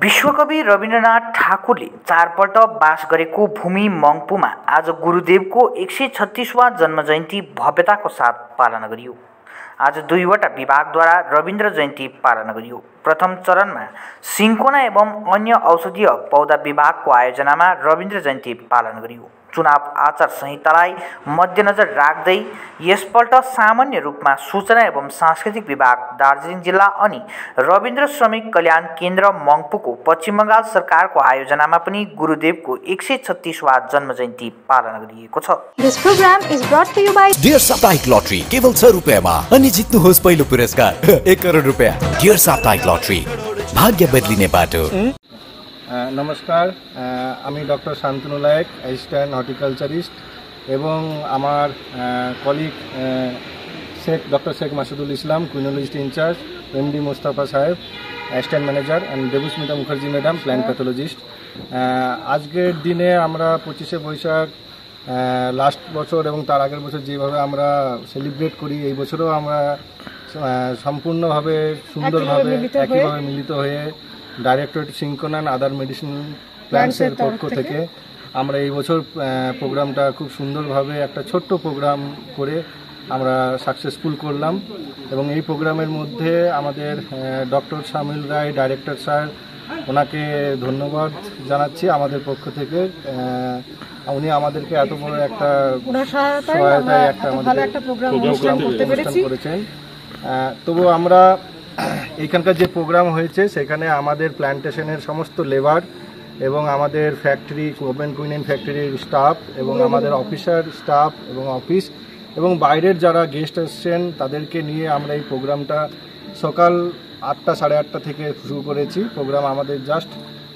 विश्वकवि रविन्द्रनाथ ठाकुरले चारपल्ट बास गरेको भूमि मङ्पुमा आज गुरुदेवको 136वां जन्मजयन्ती भव्यताको साथ पालन गरियो। आज दुईवटा विभागद्वारा रविन्द्र जयन्ती पालन गरियो। प्रथम चरणमा सिन्कोना एवं अन्य औषधीय पौधा विभागको आयोजनामा रविन्द्र जयन्ती पालन गरियो। चुनाव आचार संहितालाई मध्यनजर राख्दै यसपल्ट सामान्य रूपमा सूचना एवं सांस्कृतिक विभाग दार्जिलिङ जिल्ला अनि रविन्द्र श्रमिक कल्याण केन्द्र मङ्पुको पश्चिम बङ्गाल सरकारको आयोजनामा पनि गुरुदेवको 136वां जन्मजयन्ती पालन गरिएको छ। This program is brought to you by dear साप्ताहिक लटरी केवल 6 रुपैयाँमा अनि जित्नुहोस् पहिलो पुरस्कार 1 करोड रुपैयाँ। डियर साप्ताहिक लटरी भाग्य बदलिने बाटो। नमस्कार, आमी doctor Shantanu Nayak, assistant horticulturist एवं आमार colleague doctor Sheikh Masudul Islam quinologist incharge, MD Mustafa saheb assistant manager and Debusmita Mukherjee madam plant pathologist. आजकेर दिने आमरा 25शे बैशाख लास्ट बछर एवं तार आगेर बछर जेभावे आमरा सेलिब्रेट करी এই বছরও আমরা সম্পূর্ণভাবে সুন্দরভাবে একইভাবে মিলিত হয়ে directorate cinchona and other medicine প্ল্যান্টসের পক্ষ থেকে আমরা এই বছর প্রোগ্রামটা খুব সুন্দরভাবে একটা ছোট্ট প্রোগ্রাম করে আমরা সাকসেসফুল করলাম এবং এই প্রোগ্রামের মধ্যে আমাদের ডক্টর শামিল রায় ডাইরেক্টর স্যার, ওনাকে ধন্যবাদ জানাচ্ছি আমাদের পক্ষ থেকে। উনি আমাদেরকে এত বড় একটা সহায়তায় একটা আমাদের প্রোগ্রাম করেছেন। তবু আমরা এইখানকার যে প্রোগ্রাম হয়েছে সেখানে আমাদের প্ল্যান্টেশনের সমস্ত লেবার এবং আমাদের ফ্যাক্টরি গভর্নমেন্ট কুইন ফ্যাক্টরির স্টাফ এবং আমাদের অফিসার স্টাফ এবং অফিস এবং বাইরের যারা গেস্ট আসছেন তাদেরকে নিয়ে আমরা এই প্রোগ্রামটা সকাল 8টা সাড়ে 8টা থেকে শুরু করেছি। প্রোগ্রাম আমাদের জাস্ট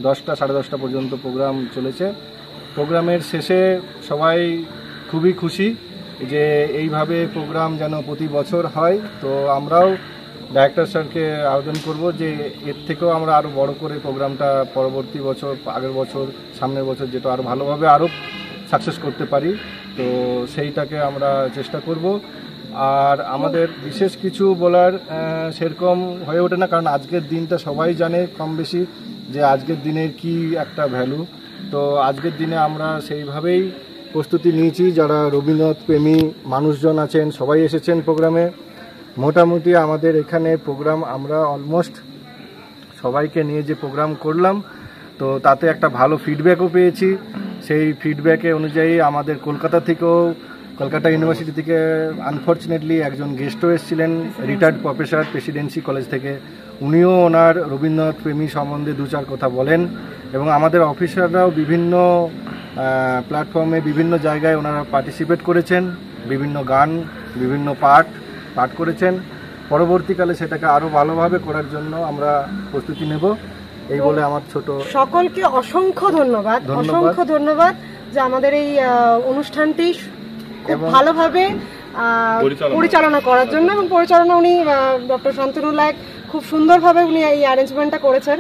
10টা সাড়ে 10টা পর্যন্ত প্রোগ্রাম চলেছে। প্রোগ্রামের শেষে সবাই খুবই খুশি যে এইভাবে প্রোগ্রাম যেন প্রতি বছর হয়। তো আমরাও ডাইরেক্টর স্যারকে আবেদন করব যে এর থেকেও আমরা আরও বড় করে প্রোগ্রামটা পরবর্তী বছর, আগের বছর, সামনের বছর যেটা আরও ভালোভাবে আরও সাকসেস করতে পারি, তো সেইটাকে আমরা চেষ্টা করব। আর আমাদের বিশেষ কিছু বলার সেরকম হয়ে ওঠে না, কারণ আজকের দিনটা সবাই জানে কম বেশি যে আজকের দিনের কি একটা ভ্যালু। তো আজকের দিনে আমরা সেইভাবেই প্রস্তুতি নিয়েছি। যারা রবীন্দ্রনাথ প্রেমী মানুষজন আছেন সবাই এসেছেন প্রোগ্রামে। মোটামুটি আমাদের এখানে প্রোগ্রাম আমরা অলমোস্ট সবাইকে নিয়ে যে প্রোগ্রাম করলাম তো তাতে একটা ভালো ফিডব্যাকও পেয়েছি। সেই ফিডব্যাকে অনুযায়ী আমাদের কলকাতা ইউনিভার্সিটি থেকে আনফর্চুনেটলি একজন গেস্টও এসেছিলেন, রিটায়ার্ড প্রফেসর প্রেসিডেন্সি কলেজ থেকে। উনিও ওনার রবীন্দ্রনাথ প্রেমী সম্বন্ধে 2-4 কথা বলেন এবং আমাদের অফিসাররাও বিভিন্ন প্ল্যাটফর্মে বিভিন্ন জায়গায় ওনারা পার্টিসিপেট করেছেন, বিভিন্ন গান, বিভিন্ন পাঠ করেছেন। পরবর্তীকালে সেটাকে আরও ভালোভাবে করার জন্য আমরা প্রস্তুতি নেব। এই বলে আমার ছোট সকলকে অসংখ্য ধন্যবাদ যে আমাদের এই অনুষ্ঠানটি খুব ভালোভাবে পরিচালনা করার জন্য, এবং পরিচালনা উনি ডক্টর শান্তনু নায়ক খুব সুন্দরভাবে উনি এই অ্যারেঞ্জমেন্টটা করেছেন।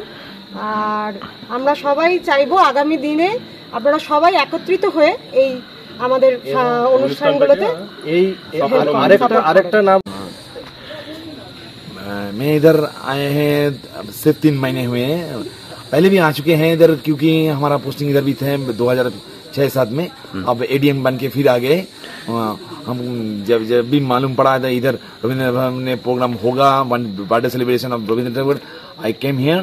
আর আমরা সবাই চাইবো আগামী দিনে আপনারা সবাই একত্রিত হয়ে এই আমাদের অনুষ্ঠানগুলোতে এই আরেকটা নাম। मैं इधर आए हैं सिर्फ 3 महीने हुए हैं, पहले भी आ चुके हैं इधर क्योंकि हमारा पोस्टिंग इधर भी थे 2006-7 में। अब एडीएम बन के फिर आ गए। हम जब भी मालूम पड़ा था इधर रविंद्र भवन में प्रोग्राम होगा, birthday celebration of Ravindra Tagore, I came here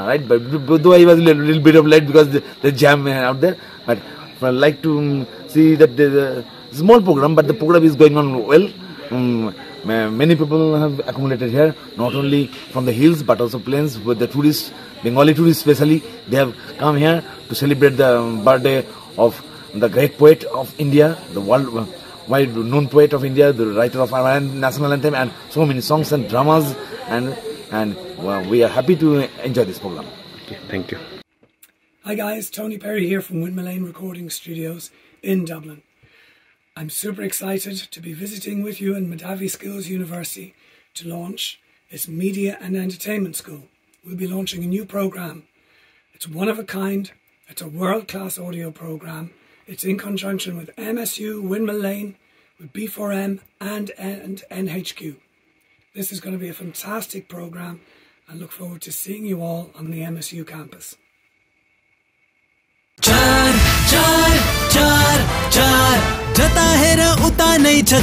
right, but though I was a little bit of late because the jam out there, but I like to see that the small program, but the program is going on well. Many people have accumulated here, not only from the hills but also plains, with the tourists, Bengali tourists especially. They have come here to celebrate the birthday of the great poet of India, the worldwide known poet of India, the writer of our national anthem, and so many songs and dramas, and we are happy to enjoy this program. Okay, thank you. Hi guys, Tony Perry here from Windmill Lane Recording Studios in Dublin. I'm super excited to be visiting with you in Madavi Skills University to launch its Media and Entertainment School. We'll be launching a new program. It's one of a kind. It's a world-class audio program. It's in conjunction with MSU, Windmill Lane, with B4M and NHQ. This is going to be a fantastic program, and look forward to seeing you all on the MSU campus. चार चार चार चार जता है र उता नै छ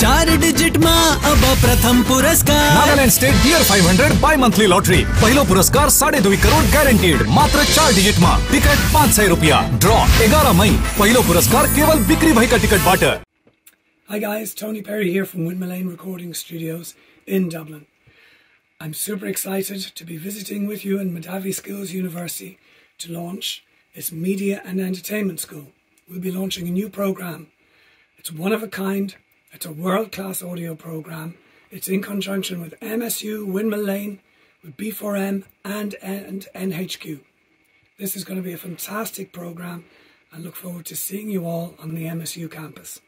चार डिजिट मा अब प्रथम पुरस्कार Nagaland state dear 500 bimonthly lottery पहिलो पुरस्कार 2.5 करोड़ ग्यारेंटीड मात्र 4 डिजिट मा टिकट 500 रुपया ड्रॉ 11 मई पहिलो पुरस्कार केवल बिक्री भएका टिकट बाट. Hi guys, Tony Perry here from Windmill Lane Recording Studios in Dublin. I'm super excited to be visiting with you in Madavi Skills University to launch its Media and Entertainment School. We'll be launching a new program. It's one of a kind. It's a world-class audio program. It's in conjunction with MSU, Windmill Lane, with B4M and NHQ. This is going to be a fantastic program. I look forward to seeing you all on the MSU campus.